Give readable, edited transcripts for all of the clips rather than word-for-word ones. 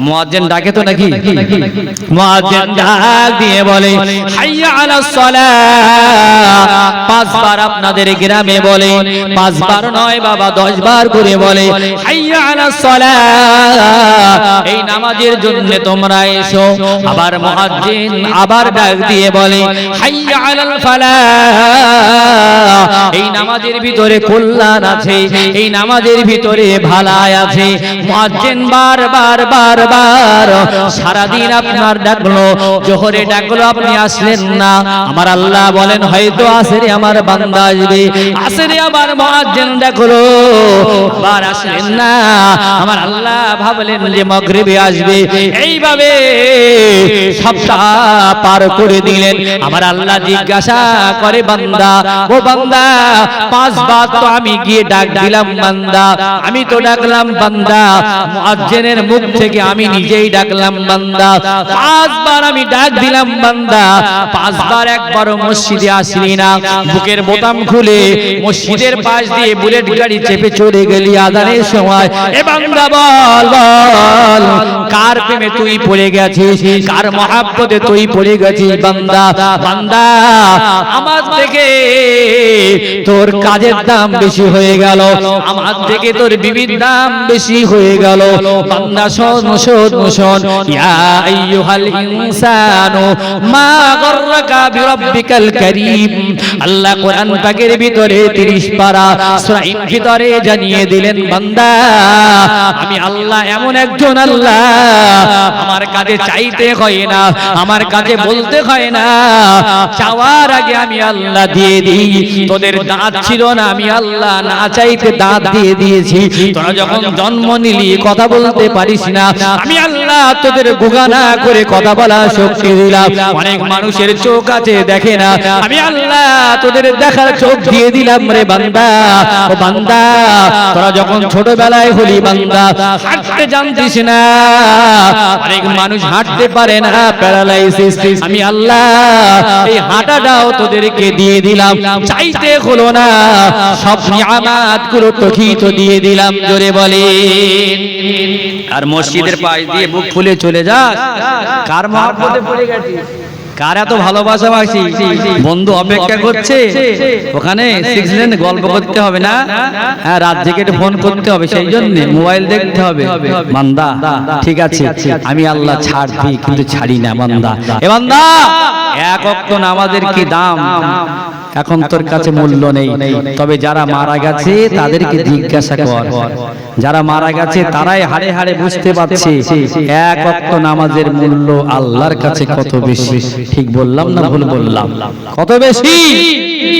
মুয়াজ্জিন ডাকে তো নাকি? মুয়াজ্জিন ডাক দিয়ে বলে হাইয়া আলাস সালাহ। 5 বার আপনাদের গ্রামে বলে, 5 বার নয় বাবা 10 বার করে বলে হাইয়া আলাস সালাহ। এই নামাজের জন্য তোমরা এসো। আবার মুয়াজ্জিন আবার ডাক দিয়ে বলে হাইয়া আলাল ফালাহ। এই নামাজের ভিতরে কল্যাণ আছে, এই নামাজের ভিতরে ভালাই আছে। মুয়াজ্জিন বারবার সারাদিন আপনার ডাকলো, জোহরে ডাকলো আপনি আসলেন না। আমার আল্লাহ বলেন হয়তো আসরে আমার বান্দা আসবে। আসরে আবার মুয়াজ্জিন ডাকলো, আবার আসলেন না। আমার আল্লাহ ভাবলেন যে মাগরিবে আসবে। এইভাবে সপ্তাহ পার করে দিলেন। আমার আল্লাহ জিজ্ঞাসা করে বান্দা, ও বান্দা 5 বার তো আমি গিয়ে ডাক দিলাম বান্দা, আমি তো ডাকলাম বান্দা, মুয়াজ্জিনের মুখ থেকে আমি নিজেই ডাকলাম বান্দা। 5 বার আমি ডাক দিলাম বান্দা, 5 বার একবারও মসজিদে আসলি না। বুকের বোতাম খুলে মসজিদের পাশ দিয়ে বুলেট গাড়ি চেপে চলে গেলি আযানের সময়। এ বান্দা বল বল কার প্রেমে তুই পড়ে গেছিস, কার মহব্বতে তুই পড়ে গেছিস বান্দা? বান্দা আমার থেকে তোর কাজের দাম বেশি হয়ে গেল, আমার থেকে তোর বিবির দাম বেশি হয়ে গেল। বান্দা শোন শোন শোন, ইয়া আইয়ুহাল ইনসানু মা গাররাকা বিরাব্বিকাল কারীম। আল্লাহ কোরআন পাকের ভিতরে 30 পারা সূরা ইন ভিতরে জানিয়ে দিলেন বান্দা আমি আল্লাহ এমন একজন আল্লাহ, আমার কাছে চাইতে হয় না, আমার কাছে বলতে হয় না, চাওয়ার আগে আমি আল্লাহ দিয়ে দিই। তোদের দাঁত ছিল না, আমি আল্লাহ না চাইতে দাঁত দিয়ে দিয়েছি। তোরা যখন জন্ম নিলি কথা বলতে পারিস না, আমি আল্লাহ তোদের গুগানা করে কথা বলা শক্তি দিলাম। অনেক মানুষের চোখ আছে দেখে না, আমি আল্লাহ তোদের দেখার চোখ দিয়ে দিলাম রে বান্দা। ও বান্দা তোরা যখন ছোটবেলায় হলি বান্দা হাঁটতে জানতিস না, অনেক মানুষ হাঁটতে পারে না, প্যারালাইসিস, আমি আল্লাহ এই হাঁটাটাও তোদেরকে দিয়ে দিলাম। চাইতে হলো না, সব নিয়ামত গুলো তোকেই তো দিয়ে দিলাম। জোরে বলে। আর মসজিদের পাশ দিয়ে বুক ফুলে চলে যাস, কার মহব্বতে পড়ে গেছিস, কার এত ভালোবাসা বাসি, বন্ধু অপেক্ষা করছে ওখানে 6 লেন গল্প করতে হবে না, হ্যাঁ রাত জেগে ফোন করতে হবে, সেই জন্য মোবাইল দেখতে হবে। বান্দা ঠিক আছে আমি আল্লাহ ছাড় দিই কিন্তু ছাড়ি না বান্দা। এ বান্দা এক ওয়াক্ত নামাজের কি দাম এখন তোর কাছে মূল্য নেই। তবে যারা মারা গেছে তাদেরকে জিজ্ঞাসা কর, যারা মারা গেছে তারাই হাড়ে হাড়ে বুঝতে পারছে এক ওয়াক্ত নামাজের মূল্য আল্লাহর কাছে কত বেশি। ঠিক বললাম না ভুল বললাম? কত বেশি।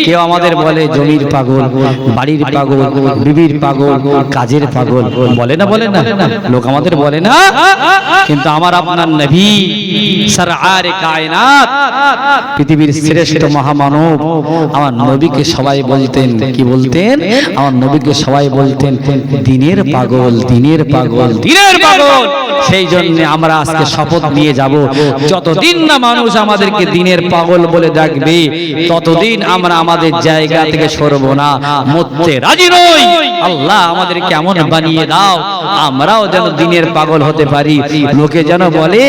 কেউ আমাদের বলে জমির পাগল, বাড়ির পাগল, বিবির পাগল, কাজের পাগল, বলে না বলে না লোক আমাদের বলে না, কিন্তু আমার আপনার নবী সরআরে কায়নাত পৃথিবীর শ্রেষ্ঠ মহামানব আমার নবীকে সবাই বলতেন কি বলতেন? আমার নবীকে সবাই বলতেন দিনের পাগল, দিনের পাগল, দিনের পাগল। সেই জন্য আমরা আজকে শপথ নিয়ে যাব, যতদিন না মানুষ আমাদেরকে দিনের পাগল বলে ডাকবে ততদিন আমরা আমাদের জায়গা থেকে সরব না, মরতে রাজি নই। আল্লাহ আমাদের কেমন বানিয়ে দাও আমরাও যেন দিনের পাগল হতে পারি। লোকে যেন বলে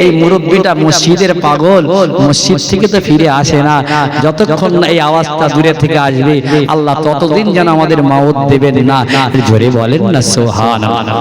এই মুরব্বিটা মসজিদের পাগল, মসজিদ থেকে তো ফিরে আসে না। যতক্ষণ না এই আওয়াজটা দূরে থেকে আসবে আল্লাহ ততদিন যেন আমাদের মাউত দেবেন না। জোরে বলেন না সুবহানাল্লাহ।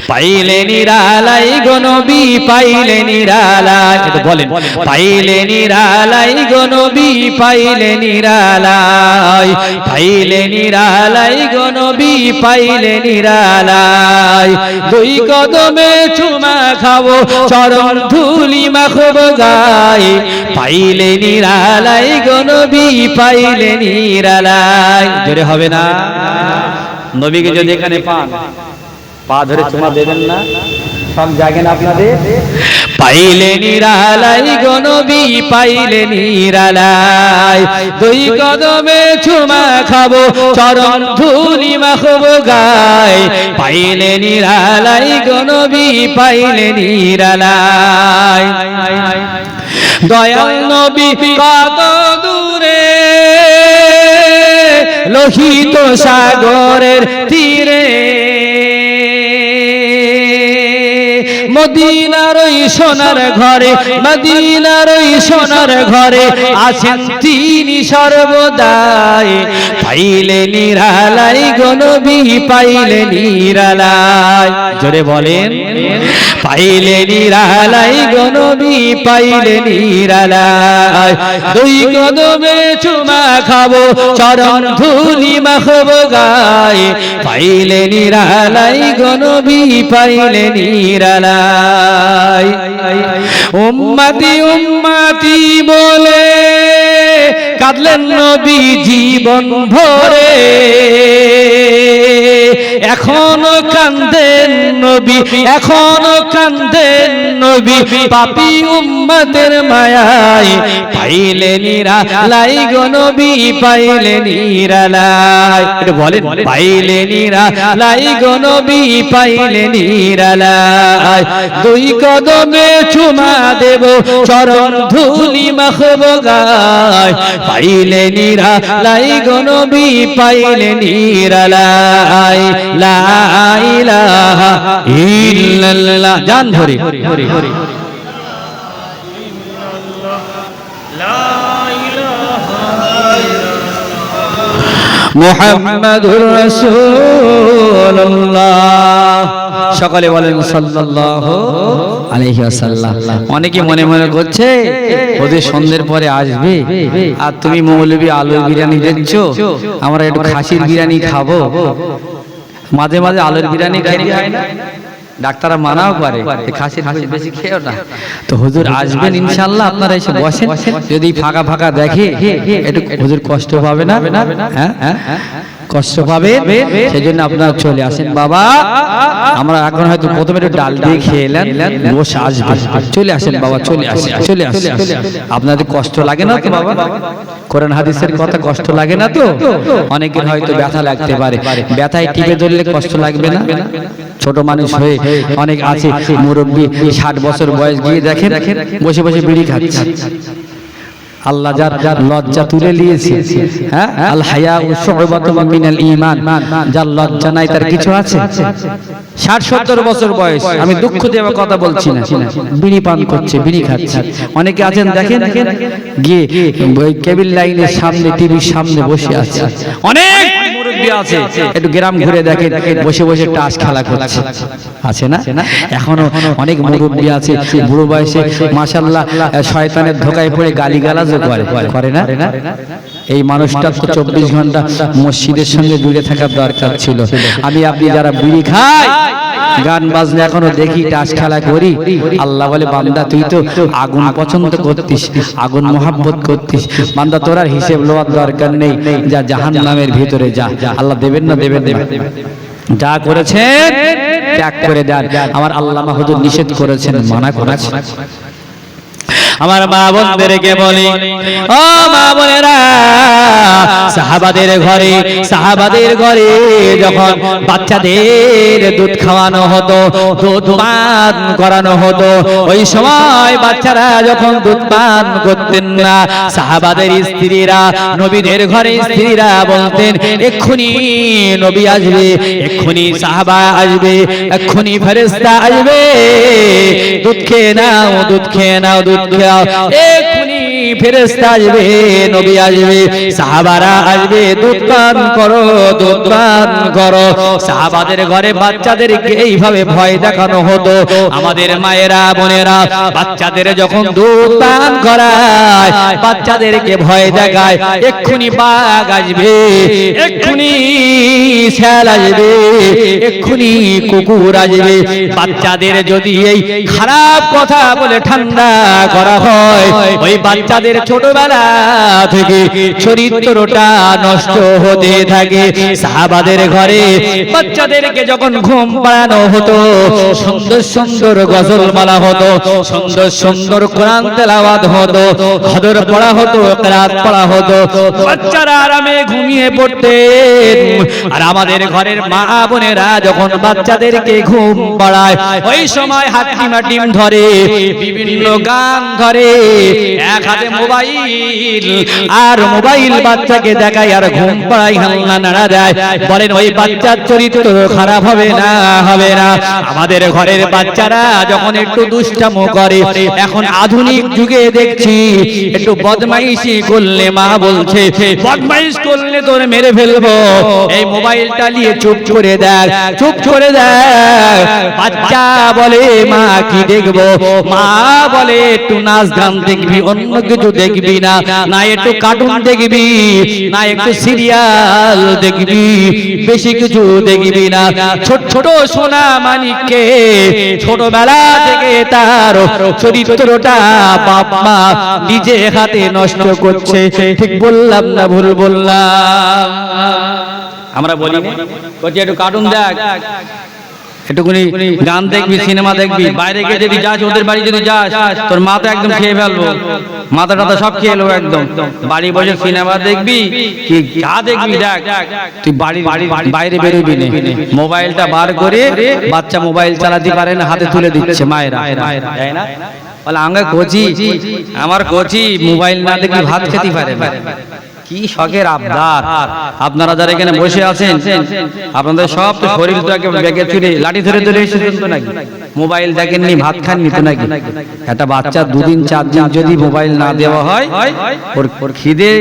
পাইলে নিরালাই গো নবী, পাইলে নিরালাই, এটা বলেন পাইলে নিরালাই গো নবী, পাইলে নিরালাই, পাইলে নিরালাই গো নবী, পাইলে নিরালাই। 2 কদমে চুমা খাবো, চরণ ধুলি মাখবো গায়ে, পাইলে নিরালাই গো নবী, পাইলে নিরালাই। জোরে হবে না? নবীকে যদি এখানে পান পা ধরে চুমা দেবেন না? সব জায়গা না আপনাদের? পাইলে নিরালাই গো নবী, পাইলে নিরালাই। 2 কদমে চুমা খাবো, চরণ ধুলি মাখবো গায়ে, পাইলে নিরালাই গো নবী, পাইলে নিরালাই। দয়াল নবী কত দূরে, লোহিত সাগরের তীরে, মদিনার ওই সোনার ঘরে, মদিনার ওই সোনার ঘরে আছেন তিনি সর্বদাই। পাইলে নিরালাই গো নবী, পাইলে নিরালাই, জোরে বলেন পাইলে নিরালাই গো নবী, পাইলে নিরালাই। দুই কদমে চুমা খাবো, চরণ ধুলি মাখবো গায়ে, পাইলে নিরালাই গো নবী, পাইলে নিরালাই। উম্মতি উম্মতি বলে কাঁদলেন নবী জীবন ভরে, এখনো কান্দেন নবী, এখনো কান্দেন নবী, পাপী উম্মতের মায়ায়। পাইলে নিরালাই গো নবী, পাইলে নিরালাই, এটা বলেন পাইলে নিরালাই গো নবী, পাইলে নিরালাই। দুই কদমে চুমা দেব, চরণ ধুলি মাখবো গায়, পাইলে নিরালাই গো নবী, পাইলে নিরালাই। লা ইলাহা ইল্লাল্লাহ, জান ধরে মুহাম্মাদুর রাসূলুল্লাহ, সকলে বলেন সাল্লাল্লাহু আলাইহি ওয়াসাল্লাম। অনেকে মনে মনে করছে ওদের সন্ধ্যের পরে আসবে আর তুমি মৌলবী আলুর বিরিয়ানি দিচ্ছ, আমরা একটু খাসির বিরিয়ানি খাবো। মাঝে মাঝে আলুর বিরিয়ানি খেতে হয় না, ডাক্তাররা মানাও করে খাসির বেশি খেও না। তো হুজুর আসবেন ইনশাআল্লাহ, আপনারা এসে বসেন। যদি ফাঁকা ফাঁকা দেখে একটু হুজুর কষ্ট পাবে না, হ্যাঁ কষ্ট পাবে, সেজন্য আপনারা চলে আসেন। বাবা আমরা এখন হয়তো প্রথমে একটু ডাল দিয়ে খেয়ে এলেন, বসে আসবে, চলে আসেন বাবা, চলে আসেন, চলে আসেন। আপনাদের কষ্ট লাগে না তো বাবা? কোরআন হাদিসের কথা কষ্ট লাগে না তো? অনেকের হয়তো ব্যথা লাগতে পারে, ব্যথায় টিপে ধরলে কষ্ট লাগবে না? ছোট মানুষ হয়ে অনেক আছে মুরব্বী 60 বছর বয়স গিয়ে দেখেন বসে বসে বিড়ি খাচ্ছে। আল্লাহ যার লজ্জা তুলে নিয়েছে, হ্যাঁ আল হায়া শু'বাতুম মিনাল ঈমান, যার লজ্জা নাই তার কিছু আছে? 60-70 বছর বয়স, আমি দুঃখ দিয়ে কথা বলছি না, বিড়ি পান করছে, বিড়ি খাচ্ছে। অনেকে আছেন দেখেন গিয়ে ওই কেবিল লাইনের সামনে, টিভির সামনে বসে আছে। অনেক মুরব্বি আছে একটু গ্রাম ঘুরে দেখেন বসে বসে টাস খেলা করছে, আছে না? এখনো অনেক মুরব্বি আছে বুড়ো বয়সে মাশাআল্লাহ শয়তানের ধোকায় পড়ে গালিগালাজও করে না? এই মানুষটা তো 24 ঘন্টা মসজিদের সঙ্গে জুড়ে থাকার দরকার ছিল। আমি আপনি যারা বিড়ি খাই, গান বাজনা এখনো দেখি, টাস খেলা করি, আল্লাহ বলে বান্দা তুই তো আগুন পছন্দ করতিস, আগুন মহাব্বত করতিস, বান্দা তোর আর হিসেব লওয়ার দরকার নেই, যা জাহান্নামের ভিতরে যা। আল্লাহ দেবেন না? দেবেন। যা করেছেন ত্যাগ করে দেন। আমার আল্লামা হুজুর নিষেধ করেছেন, মানা করেছেন। আমার মা বোনদেরকে বলি, ও মা বোনেরা, সাহাবাদের ঘরে যখন বাচ্চাদের দুধ খাওয়ানো হতো, দুধ পান করানো হতো, ওই সময় বাচ্চারা যখন দুধ পান করতেন না, সাহাবাদের স্ত্রীরা, নবীদের ঘরে স্ত্রীরা বলতেন এক্ষুনি নবী আসবে, এক্ষুনি সাহাবা আসবে, এক্ষুনি ফেরেশতা আসবে, দুধ খেয়ে নাও, দুধ খেয়ে নাও, দুধ খেয়ে এক্ষুনি ফেরেশতা আসবে, নবী আসবে, সাহাবারা আসবে, দুধ পান করো, দুধ পান করো। সাহাবাদের ঘরে বাচ্চাদেরকে এইভাবে ভয় দেখানো হতো। আমাদের মায়েরা বোনেরা বাচ্চাদের যখন দুধ পান করায়, বাচ্চাদেরকে ভয় দেখায়, এক্ষুনি বাঘ আসবে, এক্ষুনি শেয়াল আসবে, এক্ষুনি কুকুর আসবে। বাচ্চাদের যদি এই খারাপ কথা বলে ঠান্ডা করা হয়, ওই বাচ্চাদের ছোটবেলা থেকে চরিত্রটা নষ্ট হতে থাকে। সাহাবাদের ঘরে বাচ্চাদেরকে যখন ঘুম পাড়ানো হতো, সুন্দর সুন্দর গজল বলা হতো, সুন্দর সুন্দর কোরআন তেলাওয়াত হতো, হদর পড়া হতো, কিরাত পড়া হতো, বাচ্চারা আরামে ঘুমিয়ে পড়তেন। আর আমাদের ঘরের মা বোনেরা যখন বাচ্চাদেরকে ঘুম পাড়ায়, ওই সময় হাট্টিমাটিম ধরে, বিভিন্ন গান ধরে, করে, এক হাতে মোবাইল, আর মোবাইল বাচ্চাকে দেখায় আর ঘুম পাড়ায় হাল্লা নাড়া দেয়। বলেন ওই বাচ্চার চরিত্র খারাপ হবে না? হবে না? আমাদের ঘরের বাচ্চারা যখন একটু দুষ্টামো করে, এখন আধুনিক যুগে দেখছি একটু বদমাইশি করলে মা বলছে বদমাইশ করলে তোর মেরে ফেলবো, এই মোবাইলটা নিয়ে চুপ করে দেয়, চুপ করে দেয়। বাচ্চা বলে মা কি দেখবো? মা বলে একটু নাচ গান দেখবি, অন্য কিছু দেখবি না, না একটু কার্টুন দেখবি, না একটু সিরিয়াল দেখবি, বেশি কিছু দেখবি না। ছোট ছোট সোনা মানিককে ছোটবেলা থেকে তার চরিত্রটা বাপ মা নিজে হাতে নষ্ট করছে। ঠিক বললাম না ভুল বললাম? আমরা বলি একটু কার্টুন দেখ, একটুখানি গান দেখবি, সিনেমা দেখবি, বাইরে গিয়ে যদি যাস, ওদের বাড়ি যদি যাস, তোর মাথা একদম খেয়ে ফেলবো, মাথা টাথা সব খেয়ে নেবো একদম। বাড়ি বসে সিনেমা দেখবি কি যা দেখবি দেখ, তুই বাইরে বেরোবি না। মোবাইলটা বার করে বাচ্চা মোবাইল চালাতে পারে না, হাতে তুলে দিচ্ছে মায়েরা, তাই না? বলে আমরা কোচি, আমার কোচি মোবাইল না দেখবি ভাত খেতে পারে না। কি শখের আবদার! আপনারা যারা এখানে বসে আছেন, আপনাদের সব তো শরীর তো একেবারে বেগে চুরে লাঠি ধরে ধরে এসেছেন তো নাকি? মোবাইল দেখেননি, ভাত খাননি তো নাকি? একটা বাচ্চা 2 দিন 4 দিন যদি মোবাইল না দেওয়া হয়, ওর খিদে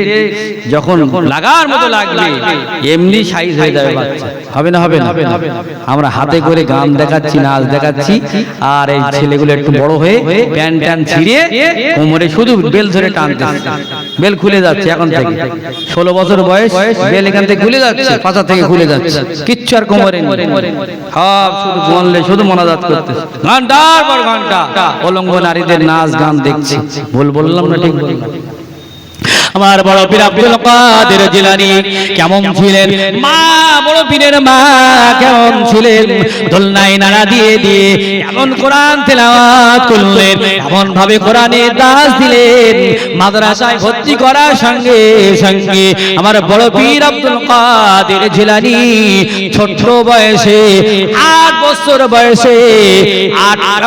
যখন লাগার মতো লাগবে এমনি সাইজ হয়ে যাবে বাচ্চা। হবে না? হবে না? আমরা হাতে করে গান দেখাচ্ছি, নাচ দেখাচ্ছি, আর এই ছেলেগুলো একটু বড় হয়ে প্যান্ট ট্যান ছিঁড়ে কোমরে শুধু বেল ধরে টানতেছে, বেল খুলে যাচ্ছে এখন থেকে। 16 বছর বয়স, বেল এখান থেকে খুলে যাচ্ছে, পাছা থেকে খুলে যাচ্ছে, কিচ্ছু আর কোমরে নেই, সব শুধু বললে শুধু মোনাজাত করতেছে, ঘন্টার পর ঘন্টা অলঙ্গ নারীদের নাচ গান দেখছি। ভুল বললাম না ঠিক বললাম? আমার বড় পীর আব্দুল কাদের জিলানী কেমন ছিলেন? মা বড় পীরের মা কেমন ছিলেন? দোলনায় নাড়া দিয়ে দিয়ে এমন কোরআন তেলাওয়াত করলেন, এমন ভাবে কোরআনে দাস দিলেন, মাদ্রাসায় ভর্তি করার সঙ্গে সঙ্গে আমার বড় পীর আব্দুল কাদের জিলানী ছোট বয়সে 8 বছর বয়সে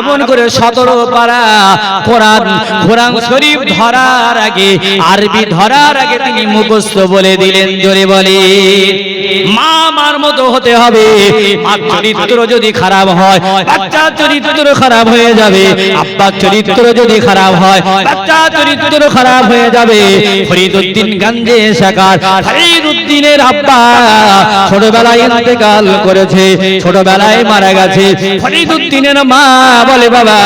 এমন করে 17 পারা কোরআন শরীফ ধরার আগে, আরবি ধরার আগে তিনি মুখস্থ বলে দিলেন। জোরে বলে মা মার মতো হতে হবে। মার চরিত্র যদি খারাপ হয়, বাচ্চার চরিত্র খারাপ হয়ে যাবে। আব্বার চরিত্র যদি খারাপ হয়, বাচ্চার চরিত্র খারাপ হয়ে যাবে। ফরিদউদ্দিন গঞ্জে শাকার ফরিদউদ্দিনের আব্বা ছোটবেলায় ইন্তেকাল করেছে, ছোটবেলায় মারা গেছে। ফরিদউদ্দিনের মা বলে বাবা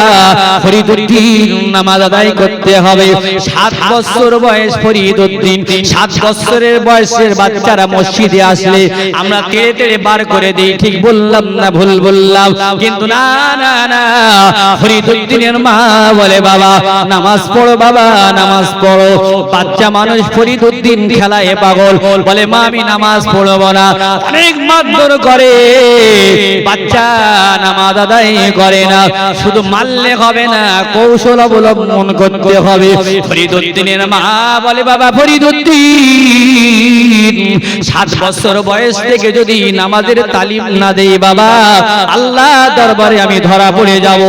ফরিদউদ্দিন নামাজ আদায় করতে হবে। 7 বছর বয়স ফরিদউদ্দিন, 7 বছরের বয়সের বাচ্চারা মসজিদে আসলে আমরা তেড়ে তেড়ে বার করে দিই। ঠিক বললাম না ভুল বললাম? কিন্তু না না না, ফরিদউদ্দিনের মা বলে বাবা নামাজ পড়ো, বাবা নামাজ পড়ো। বাচ্চা মানুষ ফরিদউদ্দিন খেলায় পাগল, বলে মা আমি নামাজ পড়বো না। অনেক মারধর করে, বাচ্চা নামাজ আদায় করে না। শুধু মারলে হবে না, কৌশল অবলম্বন করতে হবে। ফরিদউদ্দিনের মা বলে বাবা ফরিদউদ্দিন 7 বছর বয়স থেকে যদি নামাজের তালিম না দেই বাবা, আল্লাহ দরবারে আমি ধরা পড়ে যাব।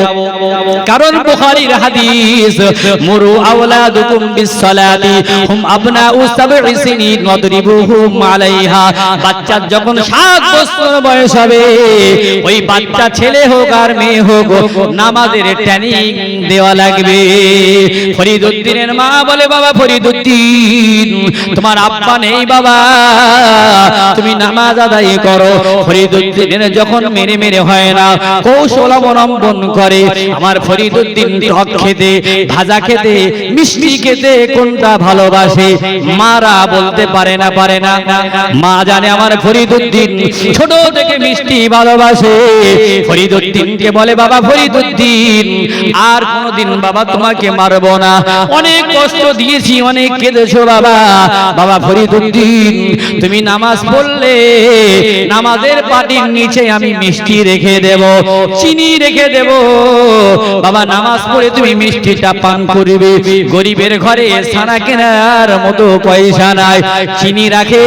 কারণ বুখারীর হাদিস, মুরু আওলাদুকুম বিসসালাতি হুম আবনাউ 7 সিনিন ওয়াদরিবুহুম আলাইহা। বাচ্চা যখন 7 বছর বয়স হবে, ওই বাচ্চা ছেলে হোক আর মেয়ে হোক নামাজের ট্রেনিং দেওয়া লাগবে। ফরিদউদ্দিনের মা বলে বাবা ফরিদউদ্দিন তোমার আব্বা নেই বাবা, তুমি নামাজ আদায় করো। ফরিদউদ্দিনের যখন মেরে মেরে হয় না, কৌশল অবলম্বন করে। আমার ফরিদউদ্দিন টক খেতে, ভাজা খেতে, মিষ্টি খেতে কোনটা ভালোবাসে মারা বলতে পারে না, পারে না। মা জানে আমার ফরিদউদ্দিন ছোট থেকে মিষ্টি ভালোবাসে। ফরিদউদ্দিনকে বলে বাবা ফরিদউদ্দিন আর কোনদিন বাবা তোমাকে মারবো না, অনেক কষ্ট দিয়েছি, অনেক কেঁদেছো বাবা। বাবা ফরিদউদ্দিন তুমি নামাজ পড়লে নামাজের পাটির নিচে আমি মিষ্টি রেখে দেব, চিনি রেখে দেব। বাবা নামাজ পড়ে তুমি মিষ্টিটা পান করবে। গরিবের ঘরে ছানা কেনার মতো পয়সা নাই, চিনি রাখে।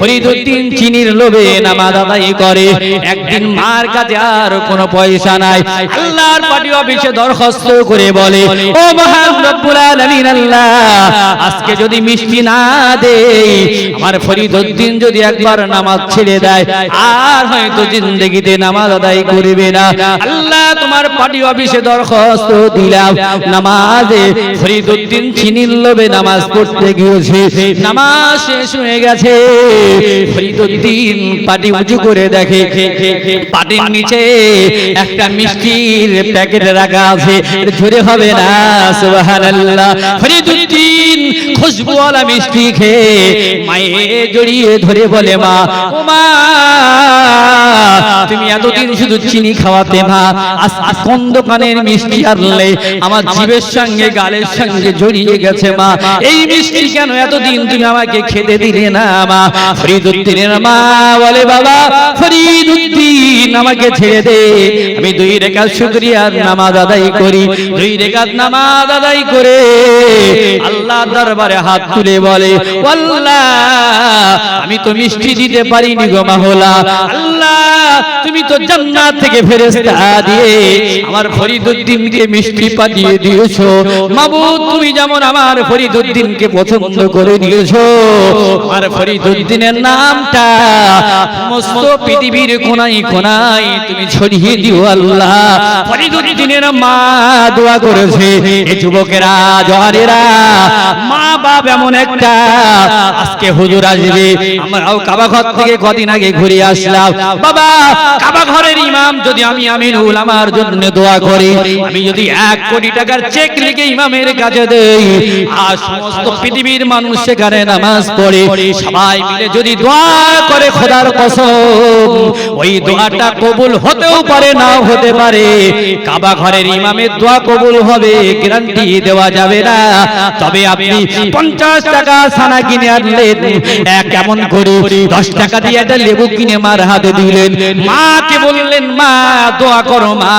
ফরিদউদ্দিন চিনির লোভে নামাজ আদায় করে। একদিন মার কাছে আর কোনো পয়সা নাই। আল্লাহর পার্টি অফিসে দরখাস্ত করে বলে, ও মহান রব্বুল আলামিন আল্লাহ, আজকে যদি মিষ্টি না দেই, আমার ফরিদউদ্দিন যদি একবার নামাজ ছেড়ে দেয় আর হয়তো জিন্দেগিতে নামাজ আদায় করবে না। আল্লাহ তোমার পার্টি অফিসে দরখাস্ত দিলাম, নামাজে ফরিদউদ্দিন চিনির লোভে নামাজ পড়তে গিয়েছে, নামাজ শেষ হয়ে গেছে, ফরিদউদ্দিন পাটি উঁচু করে দেখে পাটির নিচে একটা মিষ্টির প্যাকেট রাখা আছে। জোরে হবে না সুবহানাল্লাহ। ফরিদউদ্দিন খুশবুওয়ালা মিষ্টি খেয়ে মায়ে জড়িয়ে ধরে বলে, মা ও মা, তুমি এতদিন শুধু চিনি খাওয়াতে মা, আজ কোন দোকানের মিষ্টি আনলে আমার জিভের সঙ্গে গালের সঙ্গে জড়িয়ে গেছে মা, এই মিষ্টি কেন এতদিন তুমি আমাকে খেতে দিলে না মা? ফরিদউদ্দিনের মা বলে, বাবা ফরিদউদ্দিন আমাকে ছেড়ে দে, আমি 2 রাকাত শুকরিয়ার নামাজ আদায় করি। 2 রাকাত নামাজ আদায় করে আল্লাহর দরবারে হাত তুলে বলে, আল্লাহ আমি তো মিষ্টি দিতে পারিনি গো মাওলা, আল্লাহ তুমি তো জান্নাত থেকে ফেরেশতা দিয়ে আমার ফরিদউদ্দিনকে মিষ্টি পাঠিয়ে দিয়েছো। মাবুদ তুমি যেমন আমার ফরিদউদ্দিনকে পছন্দ করে নিয়েছো, আর ফরিদউদ্দিনের নামটা সমস্ত পৃথিবীর কোনায় কোনায় তুমি ছড়িয়ে দিও আল্লাহ। ফরিদউদ্দিনের মা দোয়া করেছে, এই যুবকেরা জওয়ানেরা, মা বাপ এমন একটা, আজকে হুজুর আসবে, আমরাও কাবা ঘর থেকে কদিন আগে ঘুরে আসলাম, বাবা কাবা ঘরের ইমাম যদি আমি আমিনুল আমার জন্য দোয়া করি, আমি যদি 1 কোটি টাকার চেক লিখে ইমামের কাছে দেই, আর সমস্ত পৃথিবীর মানুষ সেখানে নামাজ পড়ে, সবাই মিলে যদি দোয়া করে, খোদার কসম ওই দোয়াটা কবুল হতেও পারে নাও হতে পারে, কাবা ঘরের ইমামের দোয়া কবুল হবে গ্যারান্টি দেওয়া যাবে না। তবে আপনি 50 টাকা ছানা কিনে আনলেন, কেমন করে 10 টাকা দিয়ে একটা লেবু কিনে মার হাতে দিলেন, মাকে বললেন মা দোয়া করো মা,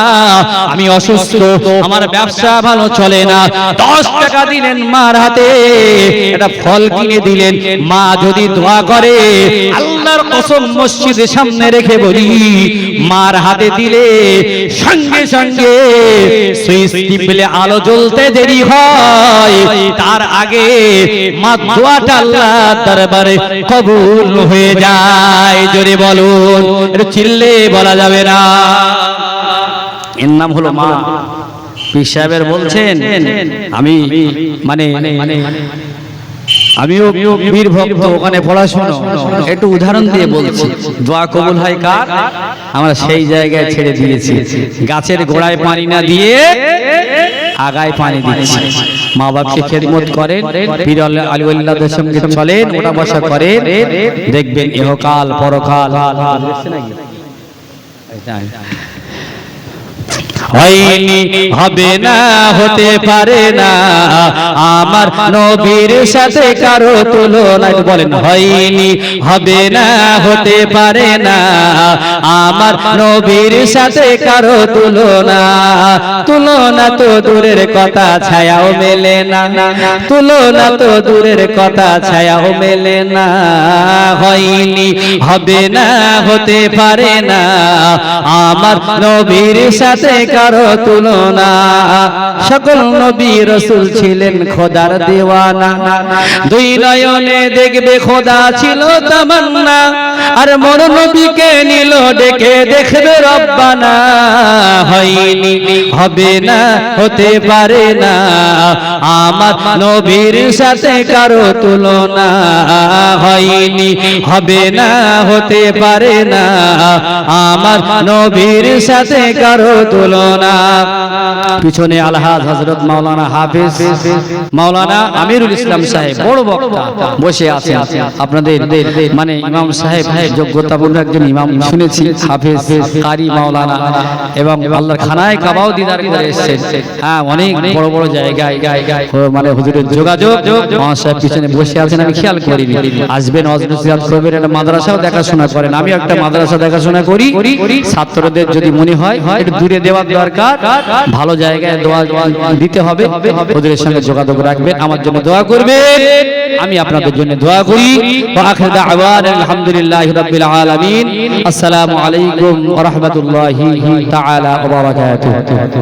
আমি অসুস্থ, আমার ব্যবসা ভালো চলে না, 10 টাকা দিলেন মার হাতে, একটা ফল কিনে দিলেন, মা যদি দোয়া করে, আল্লাহর কসম মসজিদের সামনে রেখে বলি, মার হাতে দিলে সঙ্গে সঙ্গে সুইচ টিপলে আলো জ্বলতে দেরি হয়, তার আগে মা দোয়াটা আল্লাহর দরবারে কবুল হয়ে যায়। জোরে বলুন, এটা চিল্লে বলা যাবে না। এর নাম হলো মা। পীর সাহেবের বলছেন, আমি আমিও বীর ভক্ত, ওখানে পড়াশোনা, একটু উদাহরণ দিয়ে বলছি, দোয়া কবুল হয় কার? আমরা সেই জায়গায় ছেড়ে দিয়েছি, গাছের গোড়ায় পানি না দিয়ে আগায় পানি দিচ্ছি। মা বাপকে খেদমত করেন, পীর আলী ওলিদের সঙ্গে চলেন, ওটা বসা করেন, দেখবেন ইহকাল পরকাল হয়নি, হবে না, হতে পারে না, আমার নবীর সাথে কারো তুলনা। বলেন, হয়নি, হবে না, হতে পারে না, আমার নবীর সাথে কারো তুলনা। তুলনা তো দূরের কথা, ছায়াও মেলে না, তুলনা তো দূরের কথা, ছায়াও মেলে না। হয়নি, হবে না, হতে পারে না, আমার নবীর সাথে কারো তুলনা। সকল নবী রাসূল ছিলেন খোদার দেওয়ানা, 2 নয়নে দেখবে খোদা ছিল তামান্না, আর মোর নবীকে নিল ডেকে দেখবে রব্বানা। হয়নি, হবে না, হতে পারে না, আমার নবীর সাথে কারো তুলনা। হয়নি, হবে না, হতে পারে না, আমার নবীর সাথে কারো তুলনা। পিছনে আলহাজ হযরত মাওলানা হাফেজ মাওলানা আমিরুল ইসলাম সাহেব বড় বক্তা বসে আছেন। আপনাদের ইমাম সাহেব যোগ্যতাপূর্ণ একজন ইমাম শুনেছি, হাফেজ কারি মাওলানা, এবং আল্লাহর খানায় কাবাও দিদার করে এসেছেন। হ্যাঁ, অনেক বড় বড় জায়গায় হুজুরের যোগাযোগ। মাওলানা সাহেব পিছনে বসে আছেন, আমি খেয়াল করিনি। আসবেন, ওয়াজ নসিহত করবেন, একটা মাদ্রাসাও দেখাশোনা করেন। আমি একটা মাদ্রাসা দেখাশোনা করি, ছাত্রদের যদি মনে হয় একটু দূরে দেওয়ার দরকার, ভালো জায়গায় দোয়া দিতে হবে, ওদের সঙ্গে যোগাযোগ রাখবেন, আমার জন্য দোয়া করবেন, আমি আপনাদের জন্য দোয়া করি। ওয়া আখির দাওয়ানা আলহামদুলিল্লাহি রাব্বিল আলামিন। আসসালামু আলাইকুম ওয়া রাহমাতুল্লাহি তাআলা ওয়া বারাকাতুহু।